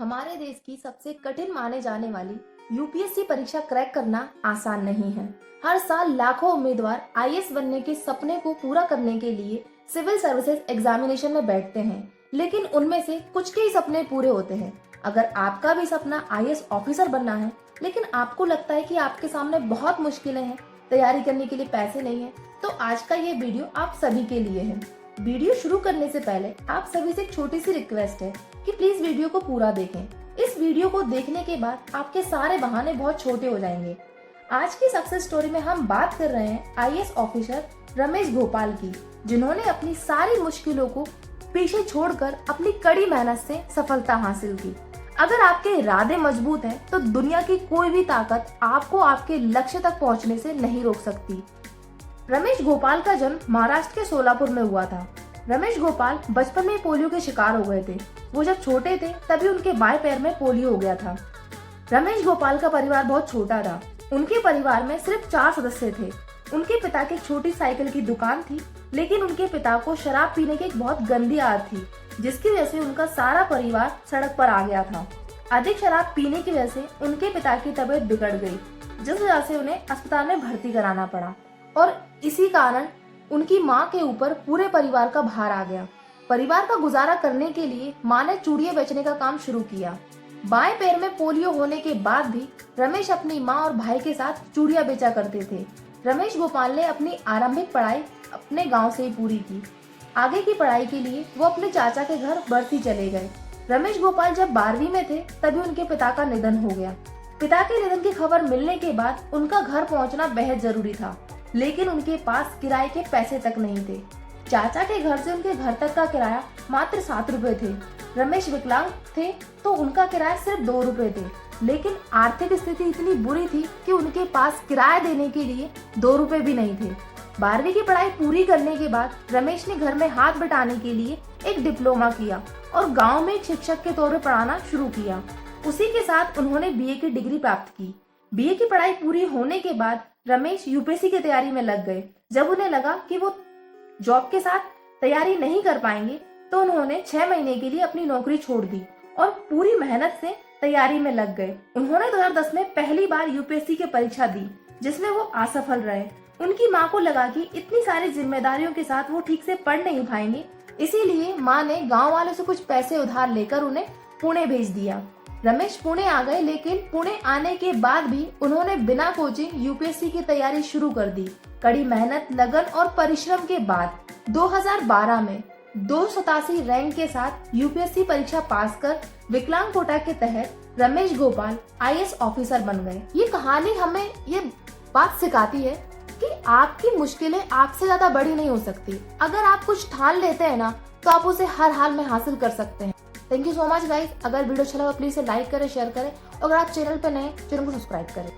हमारे देश की सबसे कठिन माने जाने वाली यूपीएससी परीक्षा क्रैक करना आसान नहीं है। हर साल लाखों उम्मीदवार आईएएस बनने के सपने को पूरा करने के लिए सिविल सर्विसेज एग्जामिनेशन में बैठते हैं, लेकिन उनमें से कुछ के ही सपने पूरे होते हैं। अगर आपका भी सपना आईएएस ऑफिसर बनना है, लेकिन आपको लगता है कि आपके सामने बहुत मुश्किलें हैं, तैयारी करने के लिए पैसे नहीं है, तो आज का ये वीडियो आप सभी के लिए है। वीडियो शुरू करने से पहले आप सभी से एक छोटी सी रिक्वेस्ट है कि प्लीज वीडियो को पूरा देखें। इस वीडियो को देखने के बाद आपके सारे बहाने बहुत छोटे हो जाएंगे। आज की सक्सेस स्टोरी में हम बात कर रहे हैं आईएएस ऑफिसर रमेश गोपाल की, जिन्होंने अपनी सारी मुश्किलों को पीछे छोड़कर अपनी कड़ी मेहनत से सफलता हासिल की। अगर आपके इरादे मजबूत हैं, तो दुनिया की कोई भी ताकत आपको आपके लक्ष्य तक पहुंचने से नहीं रोक सकती। रमेश गोपाल का जन्म महाराष्ट्र के सोलापुर में हुआ था। रमेश गोपाल बचपन में पोलियो के शिकार हो गए थे। वो जब छोटे थे तभी उनके बाएं पैर में पोलियो हो गया था। रमेश गोपाल का परिवार बहुत छोटा था। उनके परिवार में सिर्फ 4 सदस्य थे। उनके पिता की छोटी साइकिल की दुकान थी, लेकिन उनके पिता को शराब पीने की एक बहुत गंदी आदत थी, जिसकी वजह से उनका सारा परिवार सड़क पर आ गया था। अधिक शराब पीने की वजह से उनके पिता की तबीयत बिगड़ गई, जिस वजह से उन्हें अस्पताल में भर्ती कराना पड़ा और इसी कारण उनकी मां के ऊपर पूरे परिवार का भार आ गया। परिवार का गुजारा करने के लिए मां ने चूड़ियां बेचने का काम शुरू किया। बाएं पैर में पोलियो होने के बाद भी रमेश अपनी मां और भाई के साथ चूड़ियां बेचा करते थे। रमेश गोपाल ने अपनी आरंभिक पढ़ाई अपने गांव से ही पूरी की। आगे की पढ़ाई के लिए वो अपने चाचा के घर बरसी चले गए। रमेश गोपाल जब 12वीं में थे तभी उनके पिता का निधन हो गया। पिता के निधन की खबर मिलने के बाद उनका घर पहुंचना बेहद जरूरी था, लेकिन उनके पास किराए के पैसे तक नहीं थे। चाचा के घर से उनके घर तक का किराया मात्र 7 रुपए थे। रमेश विकलांग थे तो उनका किराया सिर्फ 2 रुपए थे, लेकिन आर्थिक स्थिति इतनी बुरी थी कि उनके पास किराया देने के लिए 2 रुपए भी नहीं थे। 12वीं की पढ़ाई पूरी करने के बाद रमेश ने घर में हाथ बटाने के लिए एक डिप्लोमा किया और गाँव में एक शिक्षक के तौर पर पढ़ाना शुरू किया। उसी के साथ उन्होंने बीए की डिग्री प्राप्त की। बीए की पढ़ाई पूरी होने के बाद रमेश यूपीएससी की तैयारी में लग गए। जब उन्हें लगा कि वो जॉब के साथ तैयारी नहीं कर पाएंगे, तो उन्होंने 6 महीने के लिए अपनी नौकरी छोड़ दी और पूरी मेहनत से तैयारी में लग गए। उन्होंने 2010 में पहली बार यूपीएससी की परीक्षा दी, जिसमें वो असफल रहे। उनकी माँ को लगा कि इतनी सारी जिम्मेदारियों के साथ वो ठीक से पढ़ नहीं पाएंगे, इसीलिए माँ ने गाँव वालों से कुछ पैसे उधार लेकर उन्हें पुणे भेज दिया। रमेश पुणे आ गए, लेकिन पुणे आने के बाद भी उन्होंने बिना कोचिंग यूपीएससी की तैयारी शुरू कर दी। कड़ी मेहनत, लगन और परिश्रम के बाद 2012 में 287 रैंक के साथ यूपीएससी परीक्षा पास कर विकलांग कोटा के तहत रमेश गोपाल आईएएस ऑफिसर बन गए। ये कहानी हमें ये बात सिखाती है कि आपकी मुश्किलें आपसे ज्यादा बड़ी नहीं हो सकती। अगर आप कुछ ठान लेते हैं ना, तो आप उसे हर हाल में हासिल कर सकते हैं। Thank you so much guys. अगर वीडियो अच्छा लगा प्लीज लाइक करें, शेयर करें और अगर आप चैनल पर नए चैनल को सब्सक्राइब करें।